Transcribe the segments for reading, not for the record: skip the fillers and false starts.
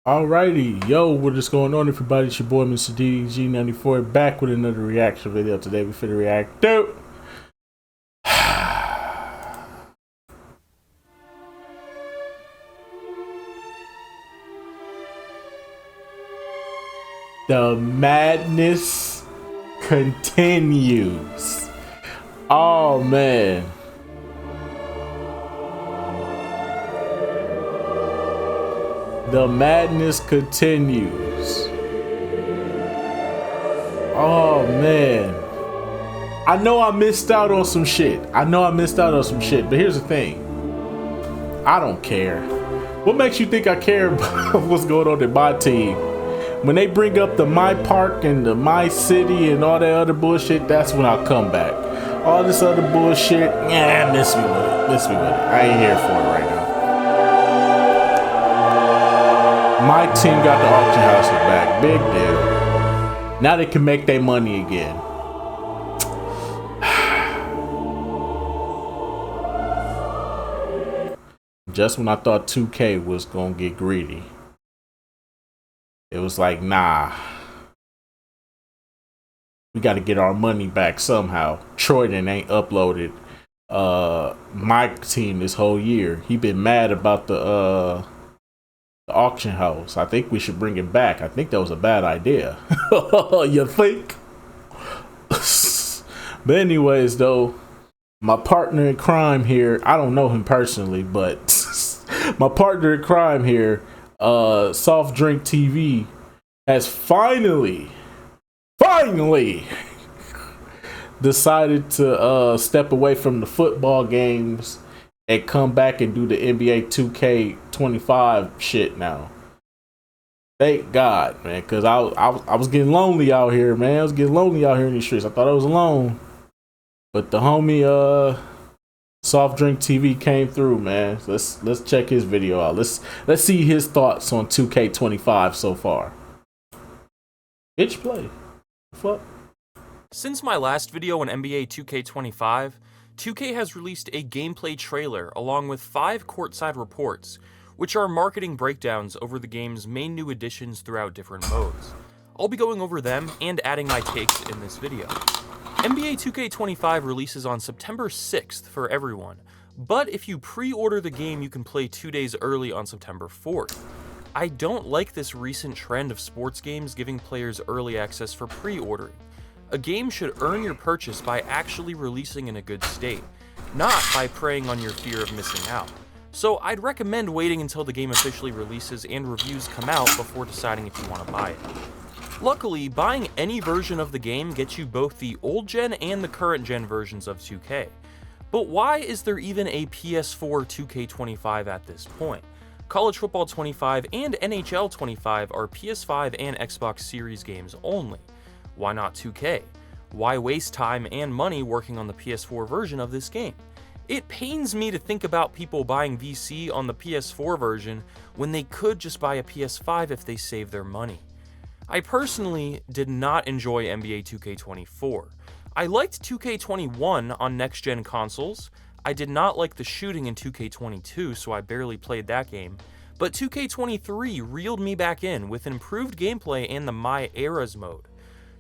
Alrighty, yo, what is going on, everybody? It's your boy, Mr. DDG94, back with another reaction video. Today, we finna react to The Madness Continues. Oh, man. The madness continues. Oh man. I know I missed out on some shit. But here's the thing. I don't care. What makes you think I care about what's going on in my team? When they bring up the My Park and the My City and all that other bullshit, that's when I'll come back. All this other bullshit, miss me with it. I ain't here for it right now. My team got the auction houses back. Big deal. Now they can make their money again. Just when I thought 2K was gonna get greedy, it was like, nah. We gotta get our money back somehow. Troyden ain't uploaded my team this whole year. He been mad about the auction house. I think we should bring it back. I think that was a bad idea. You think? But anyways, though, my partner in crime here, I don't know him personally, but my partner in crime here, SOFTDRINKTV, has finally decided to step away from the football games and come back and do the NBA 2K25 shit now. Thank God, man, because I was getting lonely out here, man. I was getting lonely out here in these streets. I thought I was alone. But the homie SOFTDRINKTV came through, man. So let's check his video out. Let's see his thoughts on 2K25 so far. Itch play. Fuck. Since my last video on NBA 2K25, 2K has released a gameplay trailer along with 5 courtside reports, which are marketing breakdowns over the game's main new additions throughout different modes. I'll be going over them and adding my takes in this video. NBA 2K25 releases on September 6th for everyone, but if you pre-order the game, you can play 2 days early on September 4th. I don't like this recent trend of sports games giving players early access for pre-ordering. A game should earn your purchase by actually releasing in a good state, not by preying on your fear of missing out. So I'd recommend waiting until the game officially releases and reviews come out before deciding if you want to buy it. Luckily, buying any version of the game gets you both the old gen and the current gen versions of 2K. But why is there even a PS4 2K25 at this point? College Football 25 and NHL 25 are PS5 and Xbox Series games only. Why not 2K? Why waste time and money working on the PS4 version of this game? It pains me to think about people buying VC on the PS4 version when they could just buy a PS5 if they save their money. I personally did not enjoy NBA 2K24. I liked 2K21 on next-gen consoles. I did not like the shooting in 2K22, so I barely played that game. But 2K23 reeled me back in with improved gameplay and the My Eras mode.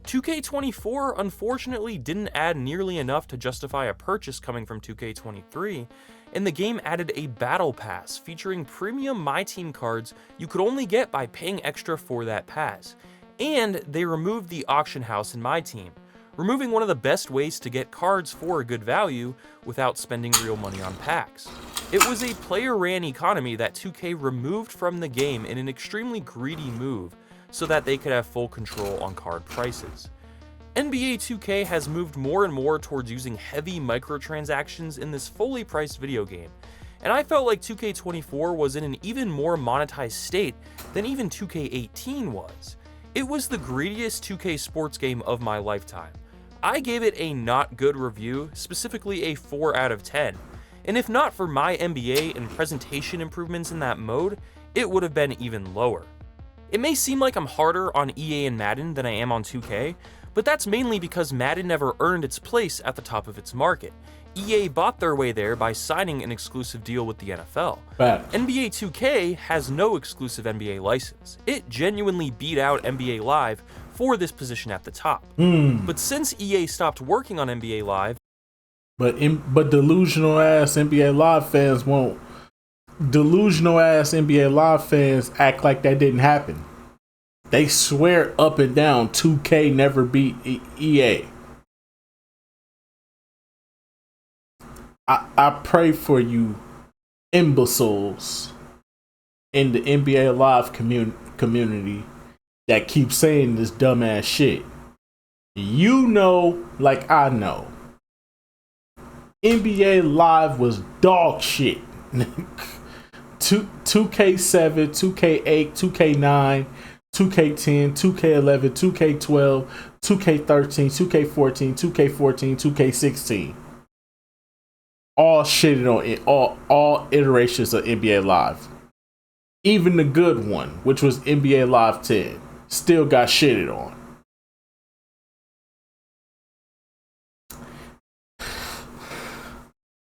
2K24 unfortunately didn't add nearly enough to justify a purchase coming from 2K23, and the game added a battle pass featuring premium My Team cards you could only get by paying extra for that pass. And they removed the auction house in My Team, removing one of the best ways to get cards for a good value without spending real money on packs. It was a player-ran economy that 2K removed from the game in an extremely greedy move, so that they could have full control on card prices. NBA 2K has moved more and more towards using heavy microtransactions in this fully priced video game, and I felt like 2K24 was in an even more monetized state than even 2K18 was. It was the greediest 2K sports game of my lifetime. I gave it a not good review, specifically a 4 out of 10, and if not for my NBA and presentation improvements in that mode, it would have been even lower. It may seem like I'm harder on EA and Madden than I am on 2K, but that's mainly because Madden never earned its place at the top of its market, EA bought their way there by signing an exclusive deal with the NFL. Fact. NBA 2K has no exclusive NBA license. It genuinely beat out NBA Live for this position at the top. But since EA stopped working on NBA Live, But delusional ass NBA Live fans won't. Delusional ass NBA Live fans act like that didn't happen. They swear up and down 2K never beat EA. I pray for you imbeciles in the NBA Live community that keep saying this dumbass shit. You know, like I know, NBA Live was dog shit. 2K7, 2K8, 2K9, 2K10, 2K11, 2K12, 2K13, 2K14, 2K14, 2K16. All shitted on it, all iterations of NBA Live. Even the good one, which was NBA Live 10, still got shitted on.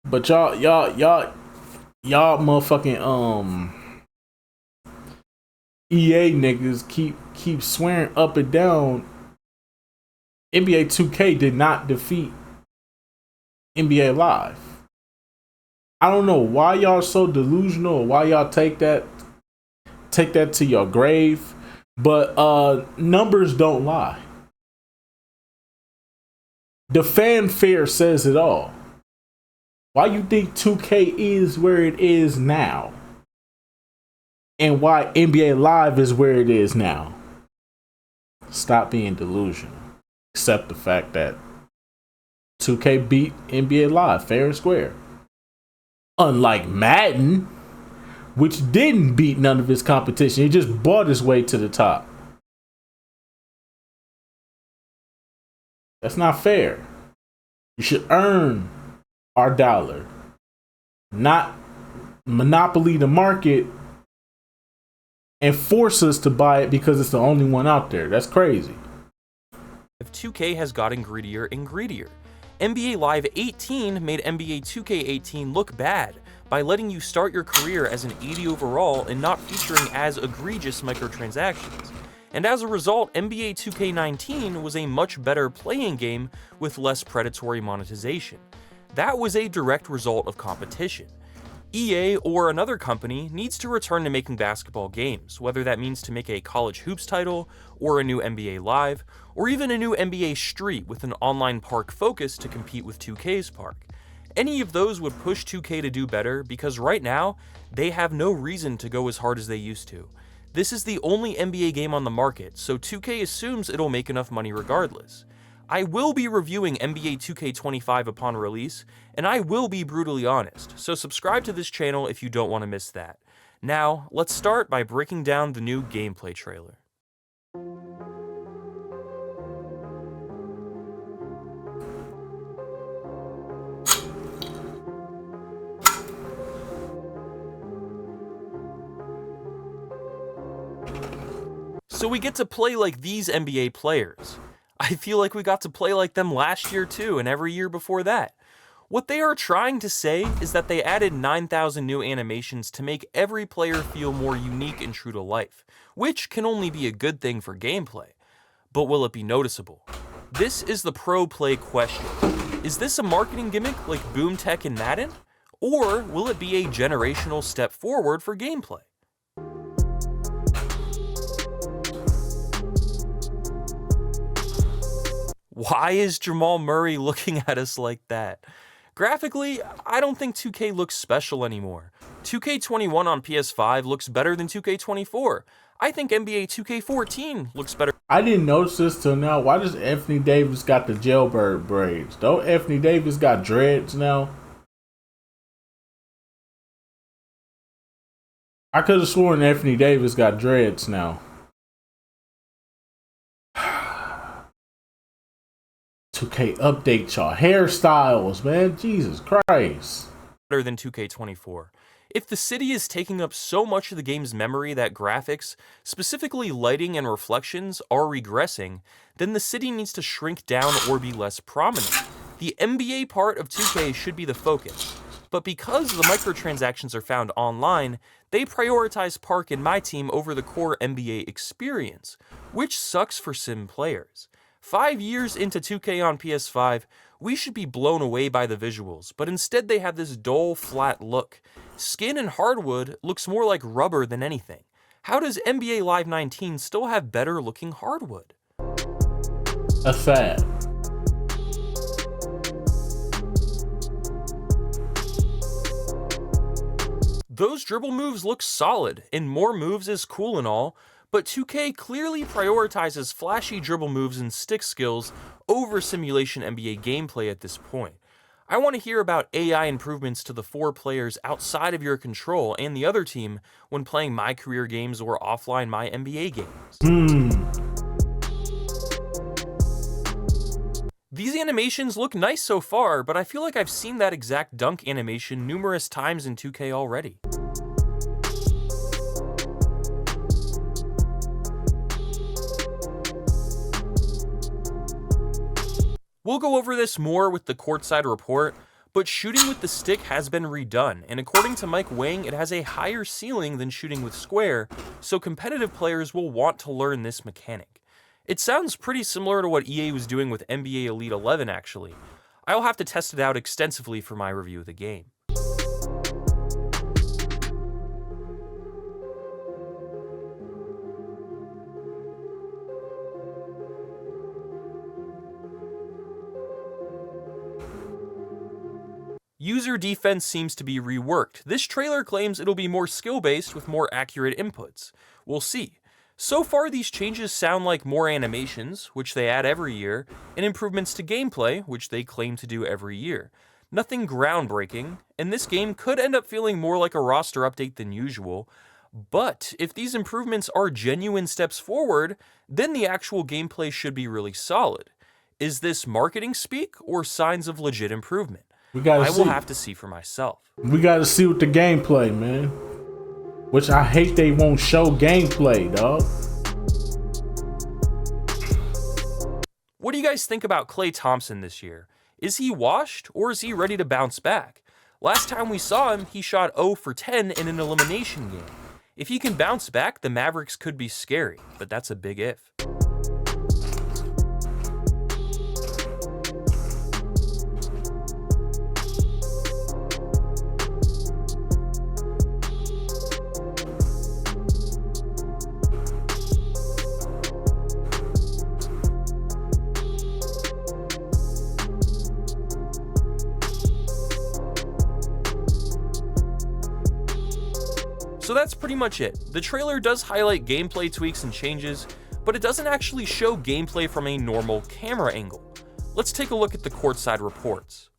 But y'all motherfucking EA niggas keep swearing up and down NBA 2K did not defeat NBA Live. I don't know why y'all so delusional, or why y'all take that to your grave, but numbers don't lie. The fanfare says it all. Why you think 2K is where it is now? And why NBA Live is where it is now? Stop being delusional. Accept the fact that 2K beat NBA Live fair and square. Unlike Madden, which didn't beat none of his competition. He just bought his way to the top. That's not fair. You should earn our dollar, not monopoly the market and force us to buy it because it's the only one out there. That's crazy. 2K has gotten greedier and greedier. NBA Live 18 made NBA 2K18 look bad by letting you start your career as an 80 overall and not featuring as egregious microtransactions. And as a result, NBA 2K19 was a much better playing game with less predatory monetization. That was a direct result of competition. EA or another company needs to return to making basketball games, whether that means to make a college hoops title, or a new NBA Live, or even a new NBA Street with an online park focus to compete with 2K's park. Any of those would push 2K to do better because right now, they have no reason to go as hard as they used to. This is the only NBA game on the market, so 2K assumes it'll make enough money regardless. I will be reviewing NBA 2K25 upon release, and I will be brutally honest, so subscribe to this channel if you don't want to miss that. Now, let's start by breaking down the new gameplay trailer. So we get to play like these NBA players. I feel like we got to play like them last year too, and every year before that. What they are trying to say is that they added 9,000 new animations to make every player feel more unique and true to life, which can only be a good thing for gameplay. But will it be noticeable? This is the pro play question. Is this a marketing gimmick like Boom Tech and Madden? Or will it be a generational step forward for gameplay? Why is Jamal Murray looking at us like that? Graphically, I don't think 2K looks special anymore. 2K21 on PS5 looks better than 2K24. I think NBA 2K14 looks better. I didn't notice this till now. Why does Anthony Davis got the jailbird braids? Don't Anthony Davis got dreads now? I could have sworn Anthony Davis got dreads now. 2K update y'all hairstyles, man. Jesus Christ. Better than 2K24. If the city is taking up so much of the game's memory that graphics, specifically lighting and reflections, are regressing, then the city needs to shrink down or be less prominent. The NBA part of 2K should be the focus, but because the microtransactions are found online, they prioritize Park and my team over the core NBA experience, which sucks for sim players. 5 years into 2K on PS5, we should be blown away by the visuals, but instead they have this dull, flat look. Skin and hardwood looks more like rubber than anything. How does NBA Live 19 still have better looking hardwood? That's sad. Those dribble moves look solid, and more moves is cool and all, but 2K clearly prioritizes flashy dribble moves and stick skills over simulation NBA gameplay at this point. I want to hear about AI improvements to the 4 players outside of your control and the other team when playing my career games or offline my NBA games. These animations look nice so far, but I feel like I've seen that exact dunk animation numerous times in 2K already. We'll go over this more with the courtside report, but shooting with the stick has been redone, and according to Mike Wang, it has a higher ceiling than shooting with square, so competitive players will want to learn this mechanic. It sounds pretty similar to what EA was doing with NBA Elite 11 actually. I'll have to test it out extensively for my review of the game. User defense seems to be reworked. This trailer claims it'll be more skill-based with more accurate inputs. We'll see. So far, these changes sound like more animations, which they add every year, and improvements to gameplay, which they claim to do every year. Nothing groundbreaking, and this game could end up feeling more like a roster update than usual. But if these improvements are genuine steps forward, then the actual gameplay should be really solid. Is this marketing speak or signs of legit improvement? I will have to see for myself. We gotta see with the gameplay, man. Which I hate they won't show gameplay, dog. What do you guys think about Klay Thompson this year? Is he washed or is he ready to bounce back? Last time we saw him, he shot 0 for 10 in an elimination game. If he can bounce back, the Mavericks could be scary, but that's a big if. So that's pretty much it. The trailer does highlight gameplay tweaks and changes, but it doesn't actually show gameplay from a normal camera angle. Let's take a look at the courtside reports.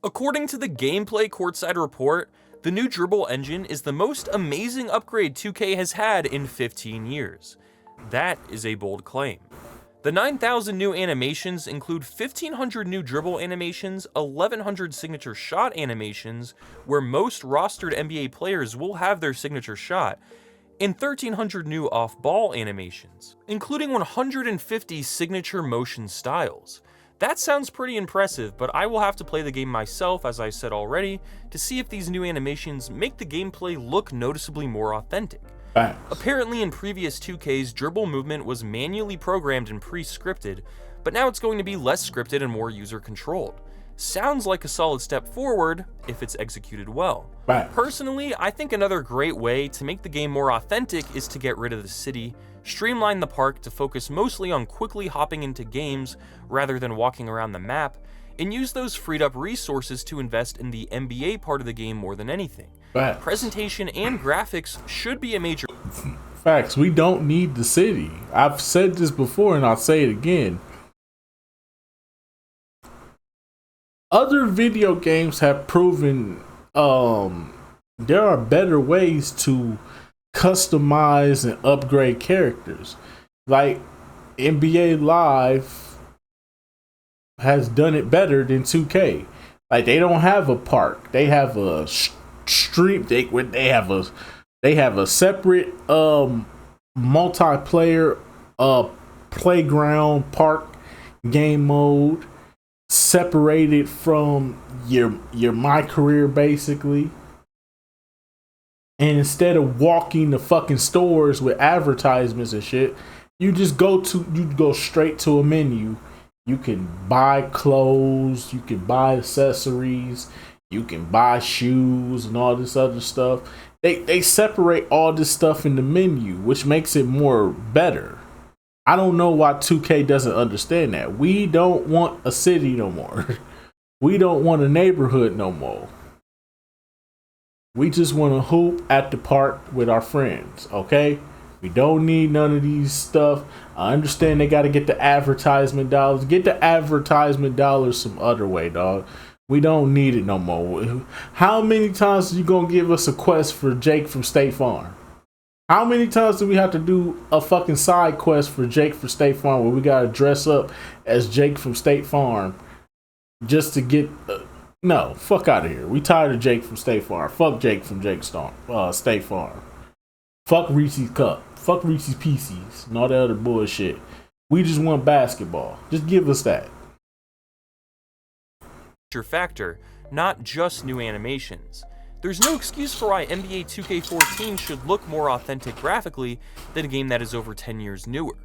According to the gameplay courtside report, the new dribble engine is the most amazing upgrade 2K has had in 15 years. That is a bold claim. The 9,000 new animations include 1,500 new dribble animations, 1,100 signature shot animations, where most rostered NBA players will have their signature shot, and 1,300 new off-ball animations, including 150 signature motion styles. That sounds pretty impressive, but I will have to play the game myself, as I said already, to see if these new animations make the gameplay look noticeably more authentic. Apparently in previous 2Ks, dribble movement was manually programmed and pre-scripted, but now it's going to be less scripted and more user-controlled. Sounds like a solid step forward if it's executed well. Personally, I think another great way to make the game more authentic is to get rid of the city, streamline the park to focus mostly on quickly hopping into games rather than walking around the map, and use those freed up resources to invest in the NBA part of the game more than anything. Presentation and graphics should be a major... Facts, we don't need the city. I've said this before and I'll say it again. Other video games have proven there are better ways to customize and upgrade characters. Like NBA Live has done it better than 2K. Like they don't have a park. They have a stream. They have a separate multiplayer playground park game mode. separated from your my career basically. And instead of walking the fucking stores with advertisements and shit, you go straight to a menu. You can buy clothes, you can buy accessories, you can buy shoes and all this other stuff. They separate all this stuff in the menu, which makes it more better. I don't know why 2K doesn't understand that. We don't want a city no more. We don't want a neighborhood no more. We just want to hoop at the park with our friends, okay? We don't need none of these stuff. I understand they got to get the advertisement dollars. Get the advertisement dollars some other way, dog. We don't need it no more. How many times are you going to give us a quest for Jake from State Farm? How many times do we have to do a fucking side quest for Jake from State Farm where we got to dress up as Jake from State Farm just to get... No, fuck out of here. We tired of Jake from State Farm. Fuck Jake from State Farm. Fuck Reese's Cup. Fuck Reese's Pieces and all that other bullshit. We just want basketball. Just give us that. Factor, not just new animations. There's no excuse for why NBA 2K14 should look more authentic graphically than a game that is over 10 years newer.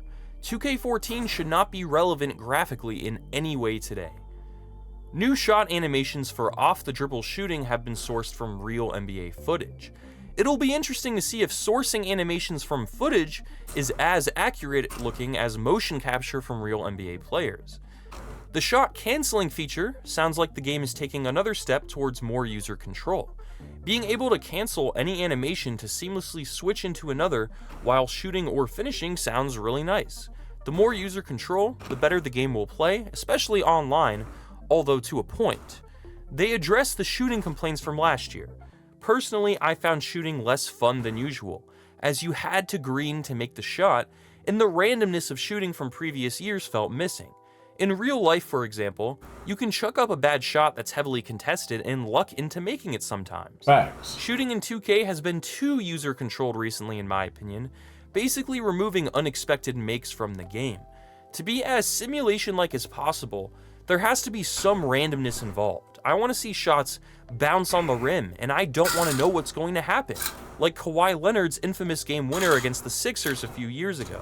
2K14 should not be relevant graphically in any way today. New shot animations for off-the-dribble shooting have been sourced from real NBA footage. It'll be interesting to see if sourcing animations from footage is as accurate looking as motion capture from real NBA players. The shot canceling feature sounds like the game is taking another step towards more user control. Being able to cancel any animation to seamlessly switch into another while shooting or finishing sounds really nice. The more user control, the better the game will play, especially online, although to a point. They addressed the shooting complaints from last year. Personally, I found shooting less fun than usual, as you had to green to make the shot, and the randomness of shooting from previous years felt missing. In real life, for example, you can chuck up a bad shot that's heavily contested and luck into making it sometimes. Facts. Shooting in 2K has been too user-controlled recently in my opinion, basically removing unexpected makes from the game. To be as simulation-like as possible, there has to be some randomness involved. I want to see shots bounce on the rim, and I don't want to know what's going to happen, like Kawhi Leonard's infamous game winner against the Sixers a few years ago.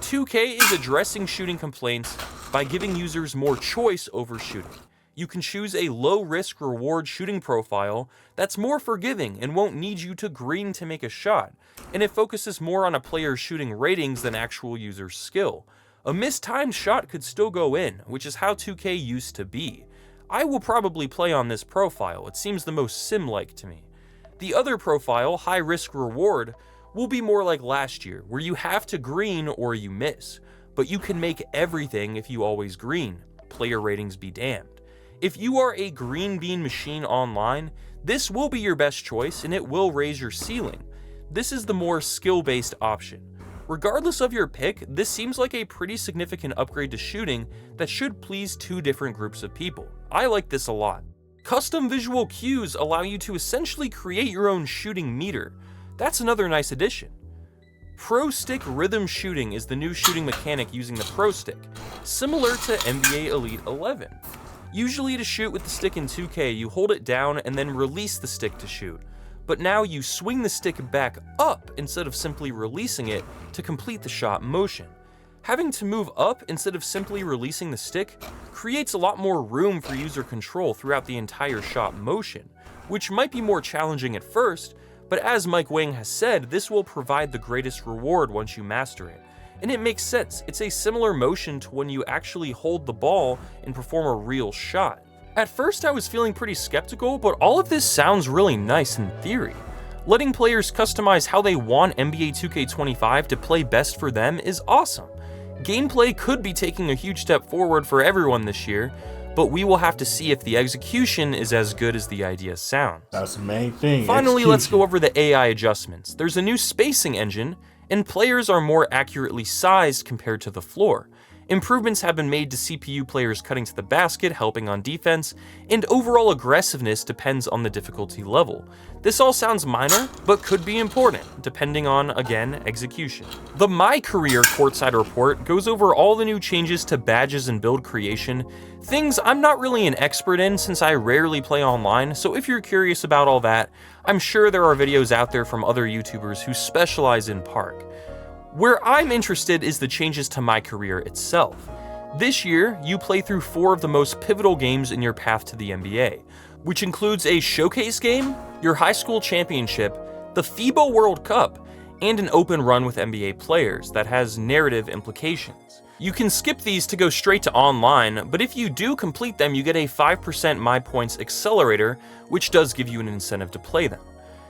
2K is addressing shooting complaints by giving users more choice over shooting. You can choose a low-risk reward shooting profile that's more forgiving and won't need you to green to make a shot, and it focuses more on a player's shooting ratings than actual user skill. A mistimed shot could still go in, which is how 2K used to be. I will probably play on this profile, it seems the most sim-like to me. The other profile, high risk reward, will be more like last year, where you have to green or you miss, but you can make everything if you always green, player ratings be damned. If you are a green bean machine online, this will be your best choice and it will raise your ceiling. This is the more skill-based option. Regardless of your pick, this seems like a pretty significant upgrade to shooting that should please two different groups of people. I like this a lot. Custom visual cues allow you to essentially create your own shooting meter. That's another nice addition. Pro Stick Rhythm Shooting is the new shooting mechanic using the Pro Stick, similar to NBA Elite 11. Usually to shoot with the stick in 2K, you hold it down and then release the stick to shoot. But now you swing the stick back up instead of simply releasing it to complete the shot motion. Having to move up instead of simply releasing the stick creates a lot more room for user control throughout the entire shot motion, which might be more challenging at first, but as Mike Wang has said, this will provide the greatest reward once you master it. And it makes sense, it's a similar motion to when you actually hold the ball and perform a real shot. At first I was feeling pretty skeptical, but all of this sounds really nice in theory. Letting players customize how they want NBA 2K25 to play best for them is awesome. Gameplay could be taking a huge step forward for everyone this year, but we will have to see if the execution is as good as the idea sounds. That's the main thing. Finally, let's go over the AI adjustments. There's a new spacing engine, and players are more accurately sized compared to the floor. Improvements have been made to CPU players cutting to the basket, helping on defense, and overall aggressiveness depends on the difficulty level. This all sounds minor, but could be important, depending on, again, execution. The My Career Courtside Report goes over all the new changes to badges and build creation, things I'm not really an expert in since I rarely play online, so if you're curious about all that, I'm sure there are videos out there from other YouTubers who specialize in Park. Where I'm interested is the changes to My Career itself. This year, you play through 4 of the most pivotal games in your path to the NBA, which includes a showcase game, your high school championship, the FIBA World Cup, and an open run with NBA players that has narrative implications. You can skip these to go straight to online, but if you do complete them, you get a 5% My Points accelerator, which does give you an incentive to play them.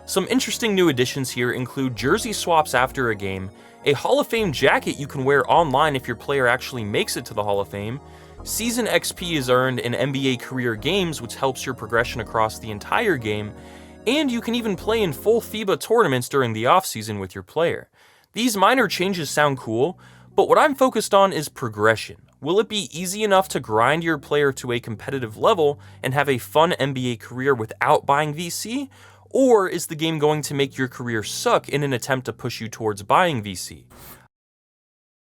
Some interesting new additions here include jersey swaps after a game, a Hall of Fame jacket you can wear online if your player actually makes it to the Hall of Fame, season XP is earned in NBA career games, which helps your progression across the entire game, and you can even play in full FIBA tournaments during the offseason with your player. These minor changes sound cool, but what I'm focused on is progression. Will it be easy enough to grind your player to a competitive level and have a fun NBA career without buying VC? Or is the game going to make your career suck in an attempt to push you towards buying VC?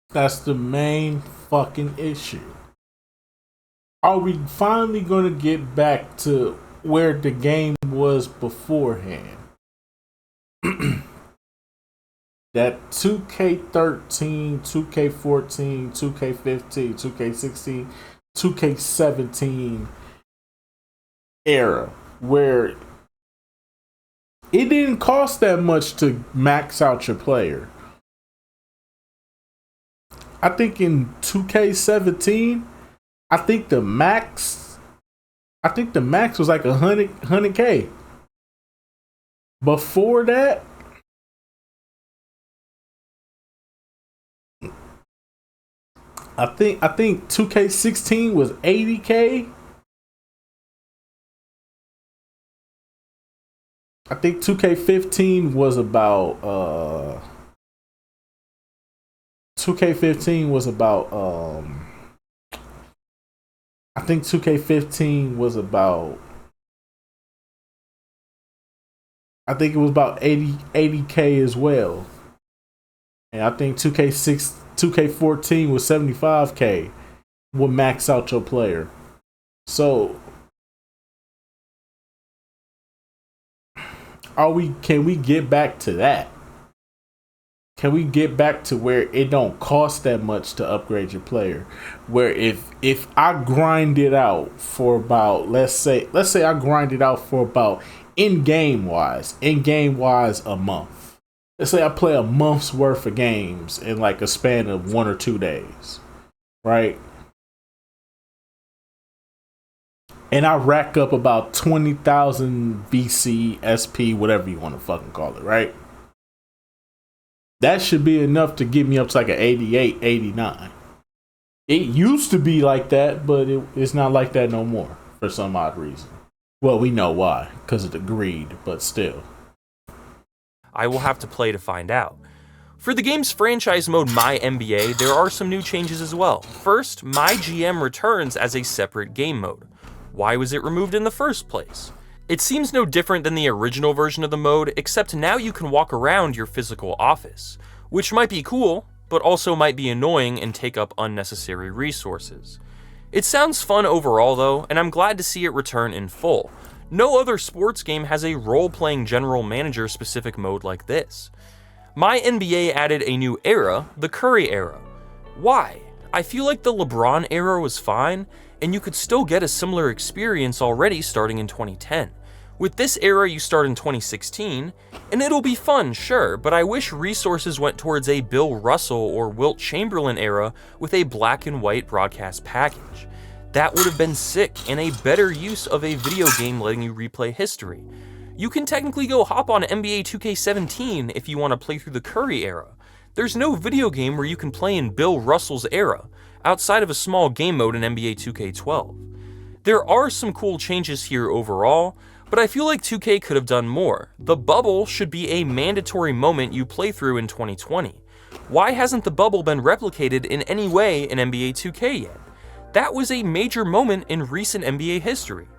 That's the main fucking issue. Are we finally going to get back to where the game was beforehand? That 2K13, 2K14, 2K15, 2K16, 2K17 era, where it didn't cost that much to max out your player. I think in 2K17, I think the max was like 100K. Before that, I think 2K16 was 80K. I think 2K15 was about 2K15 was about I think 2K15 was about I think it was about 80K as well. And I think 2K14 was 75K would max out your player. So can we get back to that? Can we get back to where it don't cost that much to upgrade your player? Where if I grind it out for about let's say I grind it out for about in-game wise a month. Let's say I play a month's worth of games in like a span of 1 or 2 days, right? And I rack up about 20,000 VC, SP, whatever you want to fucking call it, right? That should be enough to get me up to like an 88, 89. It used to be like that, but it's not like that no more for some odd reason. Well, we know why, because of the greed, but still. I will have to play to find out. For the game's franchise mode My NBA, there are some new changes as well. First, My GM returns as a separate game mode. Why was it removed in the first place? It seems no different than the original version of the mode, except now you can walk around your physical office, which might be cool, but also might be annoying and take up unnecessary resources. It sounds fun overall though, and I'm glad to see it return in full. No other sports game has a role-playing general manager specific mode like this. My NBA added a new era, the Curry era. Why? I feel like the LeBron era was fine, and you could still get a similar experience already starting in 2010. With this era you start in 2016, and it'll be fun, sure, but I wish resources went towards a Bill Russell or Wilt Chamberlain era with a black and white broadcast package. That would have been sick and a better use of a video game letting you replay history. You can technically go hop on NBA 2K17 if you want to play through the Curry era. There's no video game where you can play in Bill Russell's era, outside of a small game mode in NBA 2K12. There are some cool changes here overall, But I feel like 2K could have done more. The bubble should be a mandatory moment you play through in 2020. Why hasn't the bubble been replicated in any way in NBA 2K yet? That was a major moment in recent NBA history.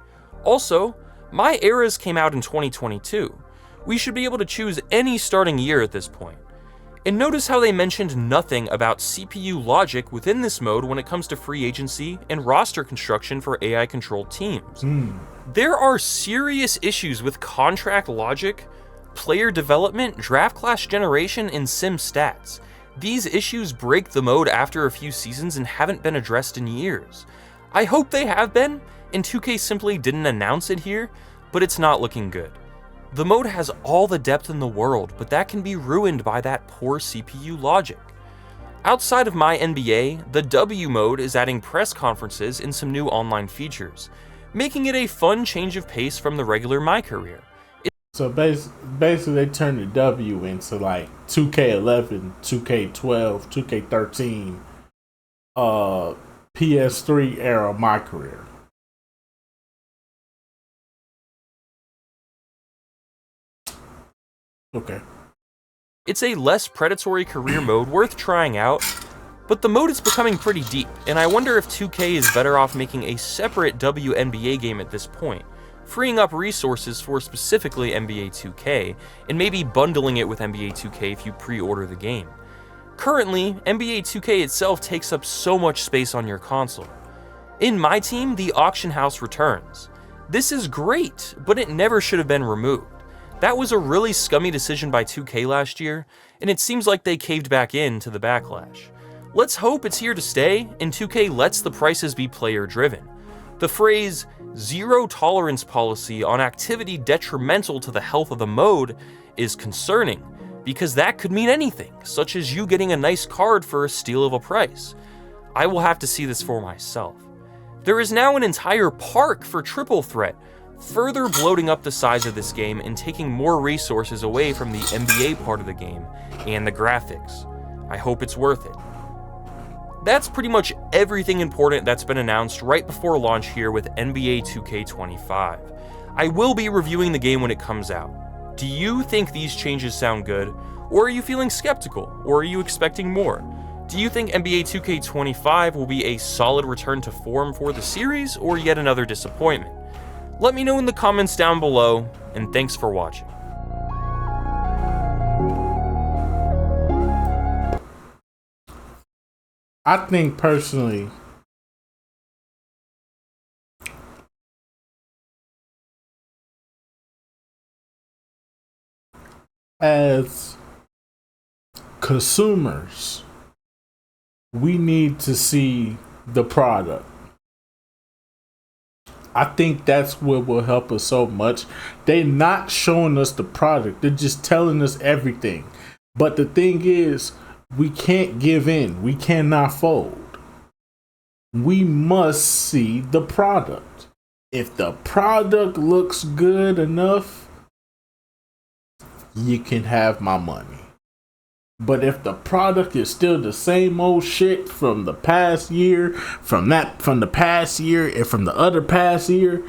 Also, My Eras came out in 2022. We should be able to choose any starting year at this point. And notice how they mentioned nothing about CPU logic within this mode when it comes to free agency and roster construction for AI-controlled teams. There are serious issues with contract logic, player development, draft class generation, and sim stats. These issues break the mode after a few seasons and haven't been addressed in years. I hope they have been, and 2K simply didn't announce it here, but it's not looking good. The mode has all the depth in the world, but that can be ruined by that poor CPU logic. Outside of My NBA, the W mode is adding press conferences and some new online features, making it a fun change of pace from the regular My Career. So basically they turned the W into like 2K11, 2K12, 2K13, PS3 era My Career. Okay. It's a less predatory career mode worth trying out, but the mode is becoming pretty deep, and I wonder if 2K is better off making a separate WNBA game at this point, freeing up resources for specifically NBA 2K, and maybe bundling it with NBA 2K if you pre-order the game. Currently, NBA 2K itself takes up so much space on your console. In my team, the auction house returns. This is great, but it never should have been removed. That was a really scummy decision by 2K last year, and it seems like they caved back in to the backlash. Let's hope it's here to stay, and 2K lets the prices be player-driven. The phrase, zero tolerance policy on activity detrimental to the health of the mode is concerning, because that could mean anything, such as you getting a nice card for a steal of a price. I will have to see this for myself. There is now an entire park for Triple Threat, further bloating up the size of this game and taking more resources away from the NBA part of the game and the graphics. I hope it's worth it. That's pretty much everything important that's been announced right before launch here with NBA 2K25. I will be reviewing the game when it comes out. Do you think these changes sound good? Or are you feeling skeptical? Or are you expecting more? Do you think NBA 2K25 will be a solid return to form for the series, or yet another disappointment? Let me know in the comments down below, and thanks for watching. I think personally, as consumers, we need to see the product. I think that's what will help us so much. They're not showing us the product. They're just telling us everything. But the thing is, we can't give in. We cannot fold. We must see the product. If the product looks good enough, you can have my money. But if the product is still the same old shit from the past year, from the past year, and from the other past year,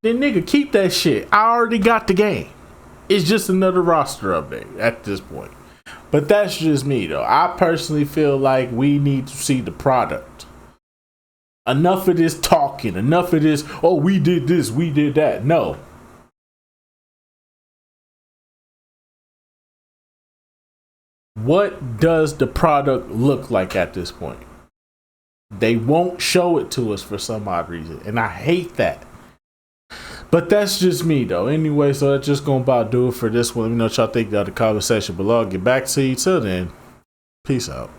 then nigga, keep that shit. I already got the game. It's just another roster update at this point. But that's just me though. I personally feel like we need to see the product. Enough of this talking. Enough of this, oh, we did this, we did that. No. What does the product look like at this point? They won't show it to us for some odd reason, and I hate that. But that's just me though. Anyway, so that's just gonna about do it for this one. Let me know what y'all think down in the comment section below. I'll get back to you. Till then, peace out.